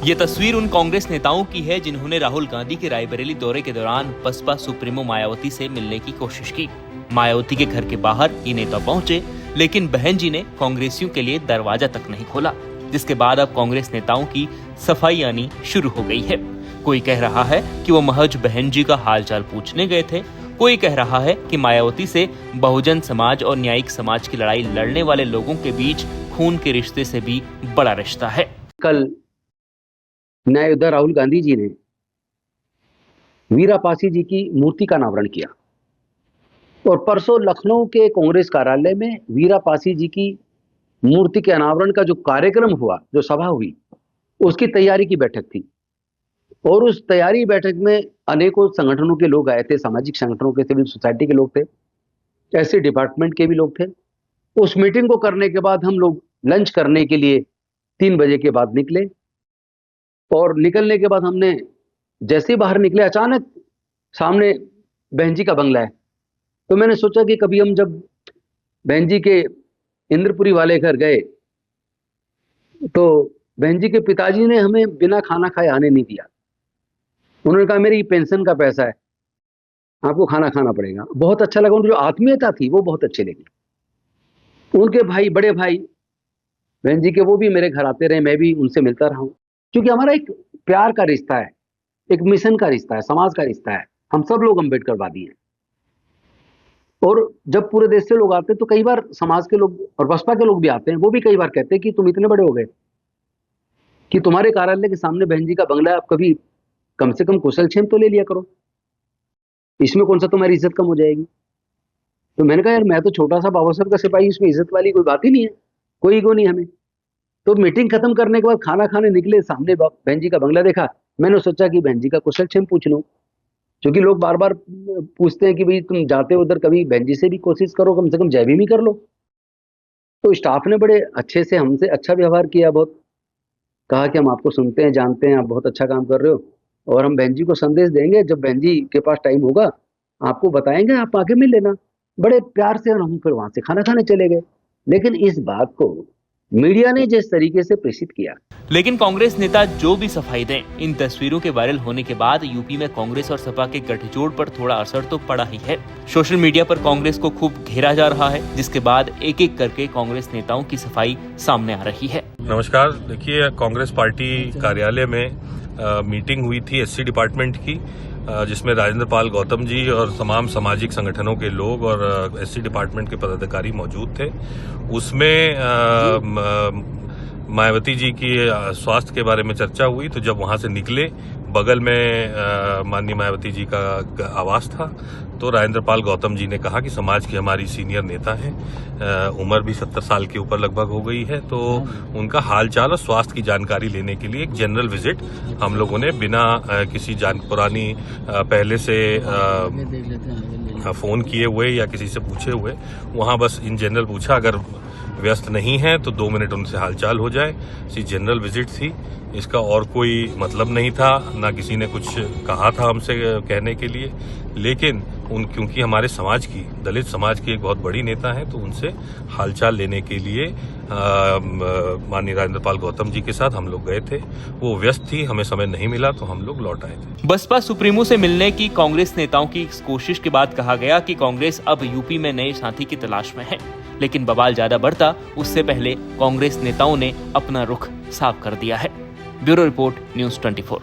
ये तस्वीर उन कांग्रेस नेताओं की है जिन्होंने राहुल गांधी के रायबरेली दौरे के दौरान बसपा सुप्रीमो मायावती से मिलने की कोशिश की। मायावती के घर के बाहर ये नेता पहुंचे, लेकिन बहन जी ने कांग्रेसियों के लिए दरवाजा तक नहीं खोला, जिसके बाद अब कांग्रेस नेताओं की सफाई आनी शुरू हो गई है। कोई कह रहा है कि वो महज बहन जी का हालचाल पूछने गए थे, कोई कह रहा है कि मायावती से बहुजन समाज और न्यायिक समाज की लड़ाई लड़ने वाले लोगों के बीच खून के रिश्ते से भी बड़ा रिश्ता है। कल न्याय योद्धा राहुल गांधी जी ने वीरा पासी जी की मूर्ति का अनावरण किया और परसों लखनऊ के कांग्रेस कार्यालय में वीरा पासी जी की मूर्ति के अनावरण का जो कार्यक्रम हुआ, जो सभा हुई, उसकी तैयारी की बैठक थी। और उस तैयारी बैठक में अनेकों संगठनों के लोग आए थे, सामाजिक संगठनों के, सिविल सोसाइटी के लोग थे, ऐसे डिपार्टमेंट के भी लोग थे। उस मीटिंग को करने के बाद हम लोग लंच करने के लिए 3 बजे के बाद निकले और निकलने के बाद हमने जैसे ही बाहर निकले, अचानक सामने बहन जी का बंगला है। तो मैंने सोचा कि कभी हम जब बहन जी के इंद्रपुरी वाले घर गए तो बहन जी के पिताजी ने हमें बिना खाना खाए आने नहीं दिया। उन्होंने कहा मेरी पेंशन का पैसा है, आपको खाना खाना पड़ेगा। बहुत अच्छा लगा, उनकी जो आत्मीयता थी वो बहुत अच्छी लगी। उनके भाई, बड़े भाई बहन जी के, वो भी मेरे घर आते रहे, मैं भी उनसे मिलता रहा हूँ, क्योंकि हमारा एक प्यार का रिश्ता है, एक मिशन का रिश्ता है, समाज का रिश्ता है। हम सब लोग अम्बेडकरवादी हैं और जब पूरे देश से लोग आते हैं तो कई बार समाज के लोग और बसपा के लोग भी आते हैं, वो भी कई बार कहते हैं कि तुम इतने बड़े हो गए कि तुम्हारे कार्यालय के सामने बहन जी का बंगला है, आप कभी कम से कम कुशलक्षेम तो ले लिया करो, इसमें कौन सा तुम्हारी इज्जत कम हो जाएगी। तो मैंने कहा यार, मैं तो छोटा सा बाबा साहब का सिपाही, इसमें इज्जत वाली कोई बात ही नहीं है, कोई ईगो नहीं हमें। तो मीटिंग खत्म करने के बाद खाना खाने निकले, सामने बहन जी का बंगला देखा, मैंने सोचा कि बहन जी का कुशलक्षेम पूछ लूं, क्योंकि लोग बार बार पूछते हैं कि भाई तुम जाते हो उधर, कभी बहन जी से भी कोशिश करो, कम से कम जय भी कर लो। तो स्टाफ ने बड़े अच्छे से हमसे अच्छा व्यवहार किया, बहुत कहा कि हम आपको सुनते हैं, जानते हैं, आप बहुत अच्छा काम कर रहे हो और हम बहन जी को संदेश देंगे, जब बहन जी के पास टाइम होगा आपको बताएंगे, आप आके मिल लेना। बड़े प्यार से हम फिर वहां से खाना खाने चले गए। लेकिन इस बात को मीडिया ने जिस तरीके से प्रेषित किया, लेकिन कांग्रेस नेता जो भी सफाई दें, इन तस्वीरों के वायरल होने के बाद यूपी में कांग्रेस और सपा के गठजोड़ पर थोड़ा असर तो पड़ा ही है। सोशल मीडिया पर कांग्रेस को खूब घेरा जा रहा है, जिसके बाद एक एक करके कांग्रेस नेताओं की सफाई सामने आ रही है। नमस्कार, देखिए कांग्रेस पार्टी कार्यालय में मीटिंग हुई थी एससी डिपार्टमेंट की, जिसमें राजेंद्र पाल गौतम जी और तमाम सामाजिक संगठनों के लोग और एससी डिपार्टमेंट के पदाधिकारी मौजूद थे। उसमें मायावती जी की स्वास्थ्य के बारे में चर्चा हुई। तो जब वहां से निकले, बगल में माननीय मायावती जी का आवास था, तो राजेंद्र पाल गौतम जी ने कहा कि समाज की हमारी सीनियर नेता हैं, उम्र भी 70 साल के ऊपर लगभग हो गई है, तो उनका हालचाल और स्वास्थ्य की जानकारी लेने के लिए एक जनरल विजिट हम लोगों ने बिना किसी पुरानी पहले से फोन किए हुए या किसी से पूछे हुए वहां बस इन जनरल पूछा, अगर व्यस्त नहीं है तो 2 मिनट उनसे हालचाल हो जाए। इसी जनरल विजिट थी, इसका और कोई मतलब नहीं था, ना किसी ने कुछ कहा था हमसे कहने के लिए। लेकिन क्योंकि हमारे समाज की, दलित समाज की एक बहुत बड़ी नेता है, तो उनसे हालचाल लेने के लिए माननीय राजेंद्र पाल गौतम जी के साथ हम लोग गए थे। वो व्यस्त थी, हमें समय नहीं मिला, तो हम लोग लौट आए थे। बसपा सुप्रीमो से मिलने की कांग्रेस नेताओं की इस कोशिश के बाद कहा गया कि कांग्रेस अब यूपी में नए साथी की तलाश में है, लेकिन बवाल ज्यादा बढ़ता उससे पहले कांग्रेस नेताओं ने अपना रुख साफ कर दिया है। Bureau report, news 24।